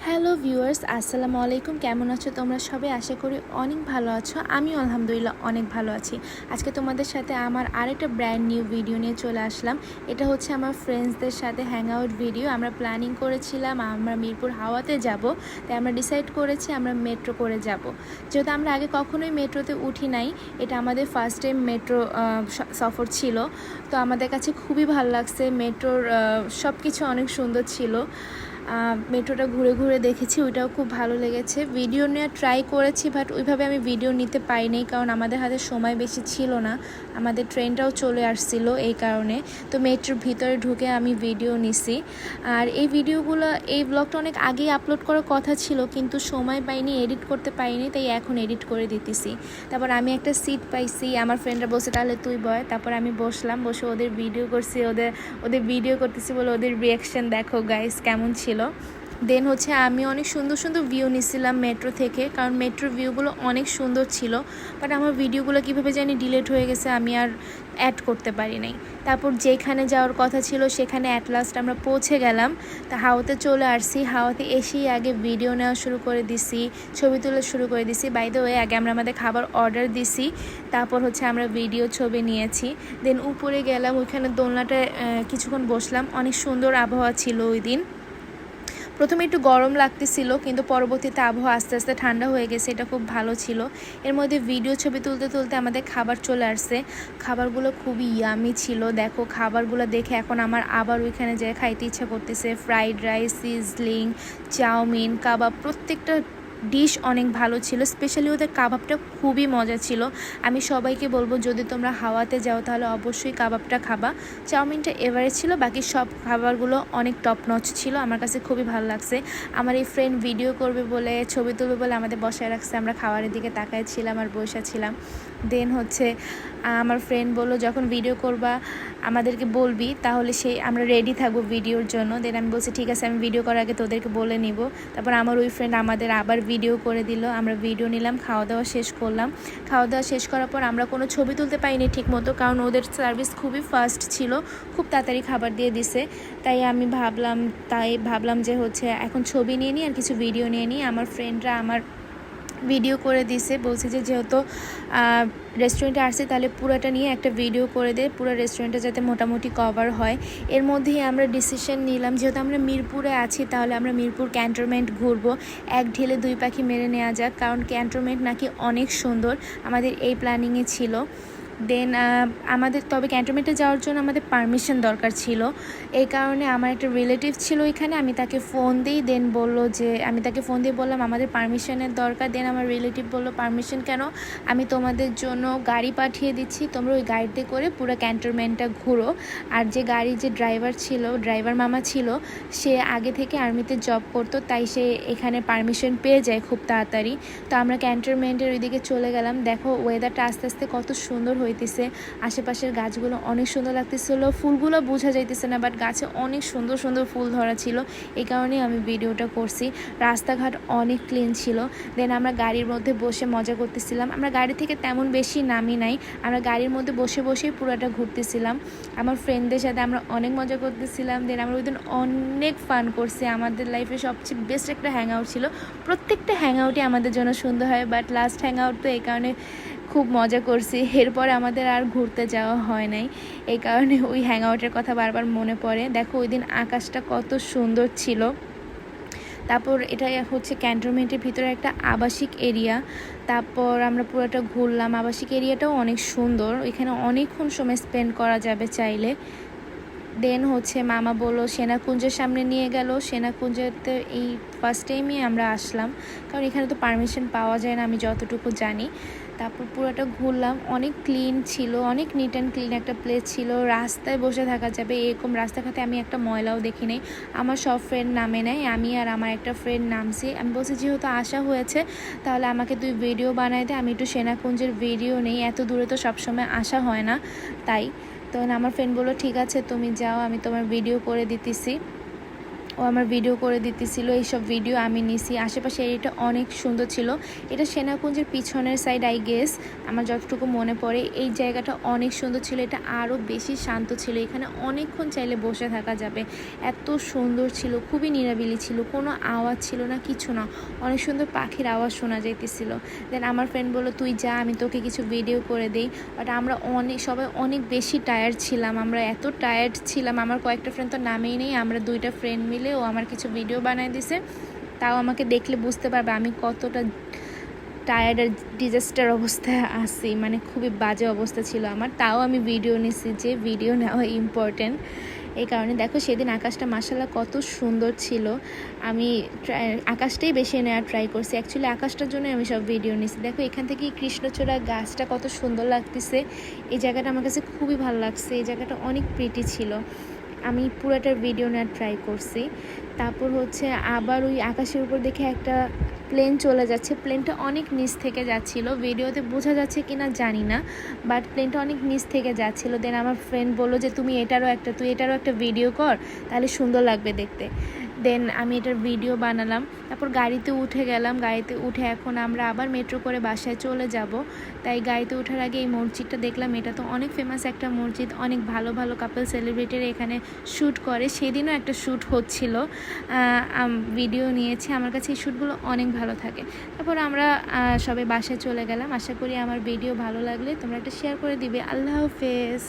Hello viewers, আসসালামু আলাইকুম। কেমন আছো তোমরা সবাই? আশা করি অনেক ভালো আছো। আমি আলহামদুলিল্লাহ অনেক ভালো আছি। আজকে তোমাদের সাথে আমার আরেকটা ব্র্যান্ড নিউ ভিডিও নিয়ে চলে আসলাম। এটা হচ্ছে আমার ফ্রেন্ডসদের সাথে হ্যাং আউট ভিডিও। আমরা প্ল্যানিং করেছিলাম আমরা মিরপুর হাওয়াতে যাব, তাই আমরা ডিসাইড করেছি আমরা মেট্রো করে যাব। যেহেতু আমরা আগে কখনোই মেট্রোতে উঠি নাই, এটা আমাদের ফার্স্ট টাইম মেট্রো সফর ছিল। তো আমাদের কাছে খুবই ভালো লাগছে। মেট্রোর সব কিছু অনেক সুন্দর ছিল। মেট্রোটা ঘুরে ঘুরে দেখেছি, ওইটাও খুব ভালো লেগেছে। ভিডিও নেওয়ার ট্রাই করেছি, বাট ওইভাবে আমি ভিডিও নিতে পারিনি, কারণ আমাদের হাতে সময় বেশি ছিল না। আমাদের ট্রেনটাও চলে আসছিল এই কারণে। তো মেট্রোর ভিতরে ঢুকে আমি ভিডিও নিছি। আর এই ভিডিওগুলো, এই ব্লগটা অনেক আগেই আপলোড করার কথা ছিল, কিন্তু সময় পাইনি, এডিট করতে পারিনি, তাই এখন এডিট করে দিতেছি। তারপর আমি একটা সিট পাইছি, আমার ফ্রেন্ডরা বসে, তাহলে তুই বয়। তারপর আমি বসলাম, বসে ওদের ভিডিও করছি, ওদের ভিডিও করতেছি বলে ওদের রিয়াকশান দেখো গাইস কেমন ছিল। দেন হচ্ছে আমি অনেক সুন্দর সুন্দর ভিউ নিছিলাম মেট্রো থেকে, কারণ মেট্রোর ভিউগুলো অনেক সুন্দর ছিল। বাট আমার ভিডিওগুলো কীভাবে জানি ডিলিট হয়ে গেছে, আমি আর অ্যাড করতে পারি নাই। তারপর যেখানে যাওয়ার কথা ছিল সেখানে অ্যাট লাস্ট আমরা পৌঁছে গেলাম। তা হাওয়াতে চলে আসছি। হাওয়াতে এসেই আগে ভিডিও নেওয়া শুরু করে দিছি, ছবি তোলা শুরু করে দিছি। বাই দ্য ওয়ে, আগে আমরা আমাদের খাবার অর্ডার দিছি, তারপর হচ্ছে আমরা ভিডিও ছবি নিয়েছি। দেন উপরে গেলাম, ওইখানে দোলনাটায় কিছুক্ষণ বসলাম। অনেক সুন্দর আবহাওয়া ছিল ওই দিন। প্রথমে একটু গরম লাগতেছিল, কিন্তু পরবর্তীতে আবহাওয়া আস্তে আস্তে ঠান্ডা হয়ে গেছে, এটা খুব ভালো ছিল। এর মধ্যে ভিডিও ছবি তুলতে তুলতে আমাদের খাবার চলে আসছে। খাবারগুলো খুবই ইয়ামি ছিল। দেখো খাবারগুলো দেখে এখন আমার আবার ওইখানে যেয়ে খাইতে ইচ্ছা করতেছে। ফ্রাইড রাইস, সিজলিং, চাউমিন, কাবাব, প্রত্যেকটা ডিশ অনেক ভালো ছিল। স্পেশালি ওদের কাবাবটা খুবই মজা ছিল। আমি সবাইকে বলবো যদি তোমরা হাওয়াতে যাও তাহলে অবশ্যই কাবাবটা খাবা। চাউমিনটা এভারেজ ছিল, বাকি সব খাবারগুলো অনেক টপ নচ ছিল। আমার কাছে খুবই ভালো লাগছে। আমার এই ফ্রেন্ড ভিডিও করবে বলে, ছবি তুলবে বলে আমাদের বসায় রাখছে। আমরা খাবারের দিকে তাকাইছিলাম আর বসেছিলাম। দেন হচ্ছে আমার ফ্রেন্ড বললো যখন ভিডিও করবা আমাদেরকে বলবি, তাহলে আমরা রেডি থাকবো ভিডিওর জন্য। দেন আমি বলছি ঠিক আছে, আমি ভিডিও করার আগে তোদেরকে বলে নিব। তারপর আমার ওই ফ্রেন্ড আমাদের আবার ভিডিও করে দিল। আমরা ভিডিও নিলাম, খাওয়া দাওয়া শেষ করলাম। খাওয়া দাওয়া শেষ করার পর আমরা কোনো ছবি তুলতে পারিনি ঠিক মতো, কারণ ওদের সার্ভিস খুবই ফাস্ট ছিল, খুব তাড়াতাড়ি খাবার দিয়ে দিছে। তাই ভাবলাম যে হচ্ছে এখন ছবি নিয়ে নিই আর কিছু ভিডিও নিয়ে নিই। আমার ফ্রেন্ডরা আমার ভিডিও করে দিছে, বলছে যে যেহেতু রেস্টুরেন্টে আসছে তাহলে পুরোটা নিয়ে একটা ভিডিও করে দে, পুরো রেস্টুরেন্টে যাতে মোটামুটি কভার হয়। এর মধ্যেই আমরা ডিসিশন নিলাম, যেহেতু আমরা মিরপুরে আছি তাহলে আমরা মিরপুর ক্যান্টনমেন্ট ঘুরবো। এক ঢিলে দুই পাখি মেরে নেওয়া যাক, কারণ ক্যান্টনমেন্ট নাকি অনেক সুন্দর। আমাদের এই প্ল্যানিংয়ে ছিল। দেন তবে ক্যান্টনমেন্টে যাওয়ার জন্য আমাদের পারমিশন দরকার ছিল। এই কারণে আমার একটা রিলেটিভ ছিল এখানে, আমি তাকে ফোন দিই। দেন আমি তাকে ফোন দিয়ে বললাম আমাদের পারমিশনের দরকার। দেন আমার রিলেটিভ বললো পারমিশন কেন, আমি তোমাদের জন্য গাড়ি পাঠিয়ে দিচ্ছি, তোমরা ওই গাড়িতে করে পুরো ক্যান্টনমেন্টটা ঘুরো। আর যে ড্রাইভার মামা ছিল, সে আগে থেকে আর্মিতে জব করতো, তাই সে এখানে পারমিশন পেয়ে যায় খুব তাড়াতাড়ি। তো আমরা ক্যান্টনমেন্টের ওইদিকে চলে গেলাম। দেখো ওয়েদারটা আস্তে আস্তে কত সুন্দর হইতেছে। আশেপাশের গাছগুলো অনেক সুন্দর লাগতেছিল। ফুলগুলো বোঝা যাইতেছে না, বাট গাছে অনেক সুন্দর সুন্দর ফুল ধরা ছিল, এই কারণেই আমি ভিডিওটা করছি। রাস্তাঘাট অনেক ক্লিন ছিল। দেন আমরা গাড়ির মধ্যে বসে মজা করতেছিলাম। আমরা গাড়ি থেকে তেমন বেশি নামি নাই, আমরা গাড়ির মধ্যে বসে বসেই পুরোটা ঘুরতেছিলাম। আমার ফ্রেন্ডদের সাথে আমরা অনেক মজা করতেছিলাম। দেন আমরা ওই দিন অনেক ফান করছি। আমাদের লাইফে সবচেয়ে বেস্ট একটা হ্যাং আউট ছিল। প্রত্যেকটা হ্যাং আউটই আমাদের জন্য সুন্দর হয়, বাট লাস্ট হ্যাং আউট তো এই কারণে খুব মজা করছি। এরপরে আমাদের আর ঘুরতে যাওয়া হয় নাই, এই কারণে ওই হ্যাং আউটের কথা বারবার মনে পড়ে। দেখো ওই দিন আকাশটা কত সুন্দর ছিল। তারপর এটা হচ্ছে ক্যান্টনমেন্টের ভিতরে একটা আবাসিক এরিয়া। তারপর আমরা পুরোটা ঘুরলাম। আবাসিক এরিয়াটাও অনেক সুন্দর, এখানে অনেকক্ষণ সময় স্পেন্ড করা যাবে চাইলে। দেন হচ্ছে মামা বললো সেনাকুঞ্জের সামনে নিয়ে গেল। সেনাকুঞ্জেতে এই ফার্স্ট টাইমই আমরা আসলাম, কারণ এখানে তো পারমিশন পাওয়া যায় না আমি যতটুকু জানি। তারপর পুরোটা ঘুরলাম, অনেক ক্লিন ছিল, অনেক নিট অ্যান্ড ক্লিন একটা প্লেস ছিল। রাস্তায় বসে থাকা যাবে এরকম রাস্তাঘাটে আমি একটা ময়লাও দেখি নাই। আমার সব ফ্রেন্ড নামে নাই, আমি আর আমার একটা ফ্রেন্ড নামছি। আমি বলছি যেহেতু আসা হয়েছে তাহলে আমাকে তুই ভিডিও বানাই দে, আমি একটু সেনাকুঞ্জের ভিডিও নেই, এত দূরে তো সবসময় আসা হয় না। তাই তো আমার ফ্রেন্ড বললো ঠিক আছে তুমি যাও, আমি তোমার ভিডিও করে দিতেছি। ও আমার ভিডিও করে দিতেছিল, এইসব ভিডিও আমি নিছি। আশেপাশে এটা অনেক সুন্দর ছিল। এটা সেনাকুঞ্জের পিছনের সাইড আই গেস, আমার যতটুকু মনে পড়ে। এই জায়গাটা অনেক সুন্দর ছিল, এটা আরও বেশি শান্ত ছিল। এখানে অনেকক্ষণ চাইলে বসে থাকা যাবে, এত সুন্দর ছিল, খুবই নিরাবিলি ছিল, কোনো আওয়াজ ছিল না, কিছু না। অনেক সুন্দর পাখির আওয়াজ শোনা যাইতেছিল। দেন আমার ফ্রেন্ড বললো তুই যা, আমি তোকে কিছু ভিডিও করে দিই। বাট আমরা সবাই অনেক বেশি টায়ার্ড ছিলাম, আমরা এত টায়ার্ড ছিলাম। আমার কয়েকটা ফ্রেন্ড তো নামেই নেই, আমরা 2টা ফ্রেন্ড মিলে ও আমার কিছু ভিডিও বানাই দিছে। তাও আমাকে দেখলে বুঝতে পারবে আমি কতটা টায়ার্ড আর ডিজাস্টার অবস্থায় আছি, মানে খুবই বাজে অবস্থা ছিল আমার। তাও আমি ভিডিও নিছি, যে ভিডিও নেওয়া ইম্পর্টেন্ট। এই কারণে দেখো সেদিন আকাশটা মাশাআল্লাহ কত সুন্দর ছিল। আমি আকাশটাই বেশি নেওয়ার ট্রাই করছি, অ্যাকচুয়ালি আকাশটার জন্য আমি সব ভিডিও নিছি। দেখো এখান থেকে কৃষ্ণচূড়া গাছটা কত সুন্দর লাগতেছে। এই জায়গাটা আমার কাছে খুবই ভালো লাগছে, এই জায়গাটা অনেক প্রিটি ছিল। আমি পুরোটার ভিডিও নেওয়ার ট্রাই করছি। তারপর হচ্ছে আবার ওই আকাশের উপর দেখে একটা প্লেন চলে যাচ্ছে। প্লেনটা অনেক নিচ থেকে যাচ্ছিল, ভিডিওতে বোঝা যাচ্ছে কিনা জানি না, বাট প্লেনটা অনেক নিচ থেকে যাচ্ছিল। দেন আমার ফ্রেন্ড বললো যে তুই এটারও একটা ভিডিও কর, তাহলে সুন্দর লাগবে দেখতে। দেন আমি এটার ভিডিও বানালাম। তারপর গাড়িতে উঠে গেলাম। গাড়িতে উঠে এখন আমরা আবার মেট্রো করে বাসায় চলে যাব। তাই গাড়িতে ওঠার আগে এই মসজিদটা দেখলাম। এটা তো অনেক ফেমাস একটা মসজিদ, অনেক ভালো ভালো কাপল সেলিব্রিটিরা এখানে শ্যুট করে। সেদিনও একটা শ্যুট হচ্ছিল, ভিডিও নিয়েছি। আমার কাছে এই শ্যুটগুলো অনেক ভালো থাকে। তারপর আমরা সবাই বাসায় চলে গেলাম। আশা করি আমার ভিডিও ভালো লাগলে তোমরা একটা শেয়ার করে দিবে। আল্লাহ হাফেজ।